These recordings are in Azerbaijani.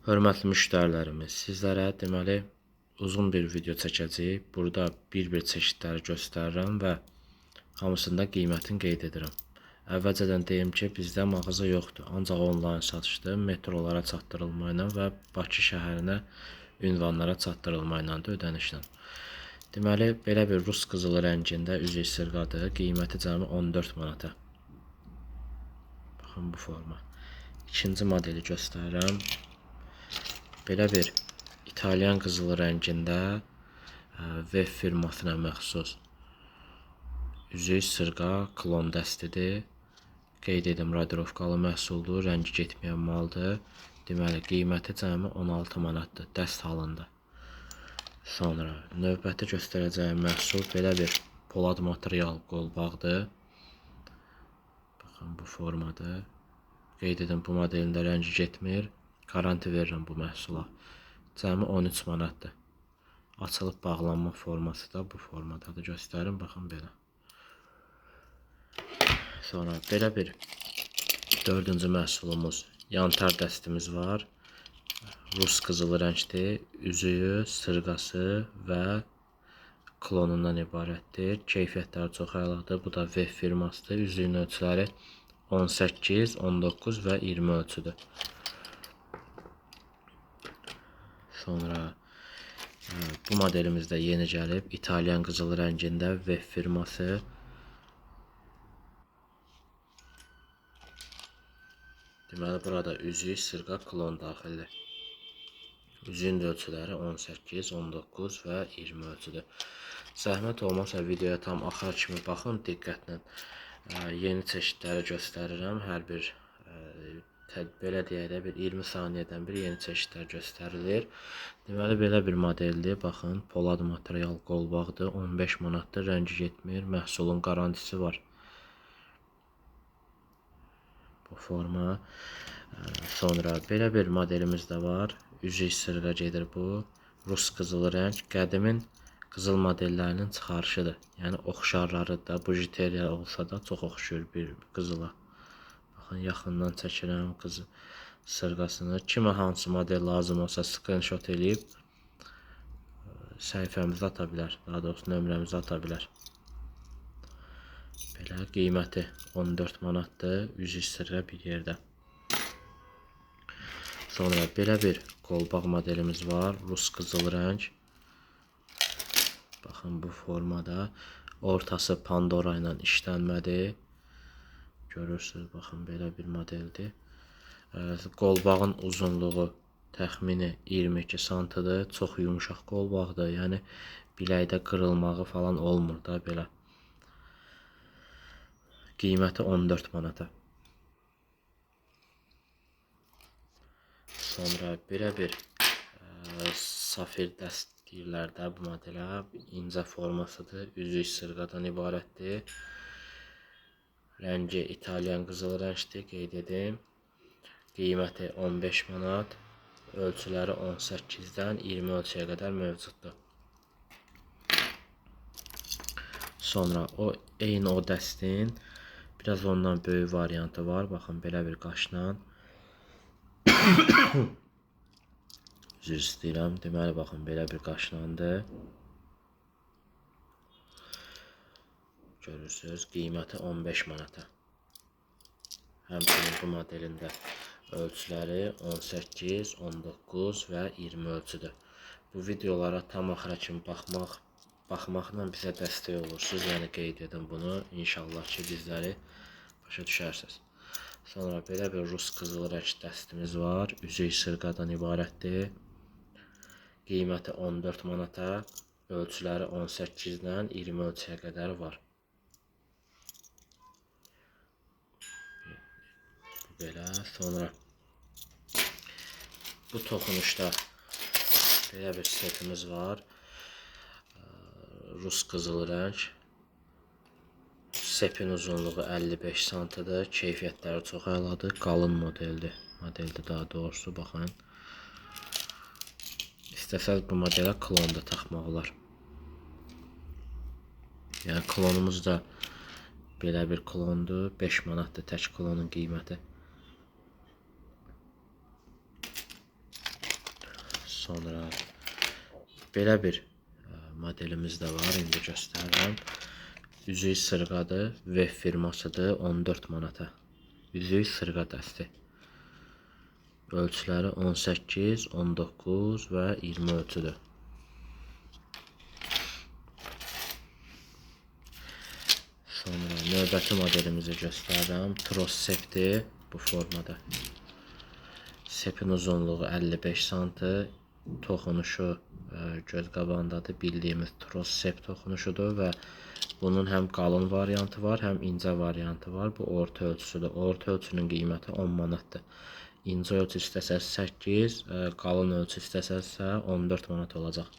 Hörmətli müştərilərimiz, sizlərə deməli uzun bir video çəkəcəyik. Burada bir-bir çeşidləri göstərirəm və hamısında qiymətini qeyd edirəm. Əvvəlcədən deyim ki, bizdə mağaza yoxdur, ancaq onlayn satışdır. Metrolara çatdırılma ilə və Bakı şəhərinə ünvanlara çatdırılma ilə də ödənişlə. Deməli, belə bir rus qızılı rəngində üzük sırğadır. Qiyməti cəmi 14 manata. Baxın bu forma. İkinci modeli göstərirəm. Belə bir İtalyan qızılı rəngində Vef firmasına məxsus üzük sırğa klon dəstidir. Qeyd edim, radirovkalı məhsuldur, rəngi getməyən maldır. Deməli, qiyməti cəmi 16 manatdır dəst halında. Sonra növbəti göstərəcəyim məhsul belə bir polad material qolbağdır. Baxın, bu formadır. Qeyd edim, bu modelində rəngi getmir. Garanti verirəm bu məhsula. Cəmi 13 manatdır. Açılıb bağlanma forması da bu formadadır. Göstərim, baxın belə. Sonra belə bir dördüncü məhsulumuz, yantar dəstimiz var. Rus qızılı rəngdir. Üzüyü, sırğası və klonundan ibarətdir. Keyfiyyətləri çox əladır. Bu da Vef firmasıdır. Üzüyün ölçüləri 18, 19 və 20 ölçüdür. Sonra bu modelimiz də yeni gəlib. İtalyan qızılı rəngində Vef firması. Deməli, burada üzük, sırğa, klon daxildir. Üzüyün ölçüləri 18, 19 və 20 ölçüdür. Zəhmət olmasa videoya tam axıra kimi baxın diqqətlə. Yeni çeşidləri göstərirəm. Hər bir belə deyək də bir 20 saniyədən bir yeni çeşidlər göstərilir. Deməli, belə bir modeldir. Baxın, polad material qolbağdır. 15 manatdır, rəngi getmir. Məhsulun garantisi var. Bu forma. Sonra belə bir modelimiz də var. Üzük sırğa gedir bu. Rus qızılı rəng. Qədimin qızıl modellərinin çıxarışıdır. Yəni, oxşarları da, bujiteriya olsa da çox oxşuyur bir qızıla. Baxın, yaxından çəkirəm qızı sırğasını. Kimə hansı model lazım olsa screenshot eləyib səhifəmizə ata bilər. Daha doğrusu nömrəmizə ata bilər. Belə qiyməti 14 manatdır. Üzük sırğa bir yerdə. Sonra belə bir qolbaq modelimiz var. Rus qızıl rəng. Baxın, bu formada. Ortası Pandora ilə işlənmədir. Görürsünüz, baxın, belə bir modeldir. Qolbağın uzunluğu təxmini 22 santıdır. Çox yumuşaq qolbaqdır. Yəni, biləkdə qırılmağı falan olmur da belə. Qiyməti 14 manata. Sonra belə bir safir dəst deyirlər də bu modelə. İncə formasıdır. Üzük sırğadan ibarətdir. Rəngi İtalyan qızıl rəngdir, qeyd edim. Qiyməti 15 manat. Ölçüləri 18-dən 20 ölçüyə qədər mövcuddur. Sonra eyni o dəstin biraz ondan böyük variantı var. Baxın, belə bir qaşla. Üzr istəyirəm. Deməli, baxın, belə bir qaşlandır. Görürsünüz, qiyməti 15 manata. Həmçinin bu modelində ölçüləri 18, 19 və 20 ölçüdür. Bu videolara tam axıra kimi baxmaqla bizə dəstək olursunuz. Yəni, qeyd edin bunu. İnşallah ki, bizləri başa düşərsiniz. Sonra belə bir Rus qızıl rəng dəstimiz var. Üzük sırğadan ibarətdir. Qiyməti 14 manata. Ölçüləri 18-dən 20 ölçüyə qədər var. Belə, sonra bu toxunuşda belə bir setimiz var. Rus qızıl rəng. Sepin uzunluğu 55 santıdır. Keyfiyyətləri çox əladır. Qalın modeldir. Modeldir daha doğrusu, baxın. İstəsəz bu modelə klon da taxmaq olar. Yəni, klonumuz da belə bir klondur. 5 manatdır tək klonun qiyməti. Sonra belə bir modelimiz də var, indi göstərirəm. Üzük sırğadır, Vef firmasıdır, 14 manata. Üzük sırğa dəsti. Ölçüləri 18, 19 və 20 ölçüdür. Sonra növbəti modelimizi göstərirəm. Tros sepdir bu formada. Sepin uzunluğu 55 sm, toxunuşu göz qabağındadır. Bildiyimiz tros sep toxunuşudur və bunun həm qalın variantı var, həm incə variantı var. Bu orta ölçüsüdür. Orta ölçünün qiyməti 10 manatdır. İncə ölçü istəsəz 8, qalın ölçü istəsəzsə 14 manat olacaq.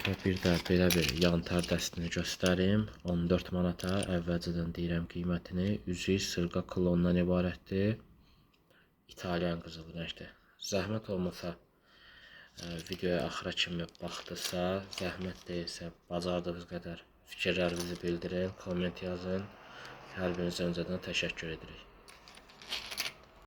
Və bir də belə bir yantar dəstini göstərim. 14 manata əvvəlcədən deyirəm qiymətini. Üzük sırğa klondan ibarətdir. İtalyan qızılı rəngdir. Zəhmət olmasa videoya axıra kimi baxdısa, zəhmət deyilsə, bacardığınız qədər fikirlərinizi bildirin, komment yazın. Hər birinizə öncədən təşəkkür edirik.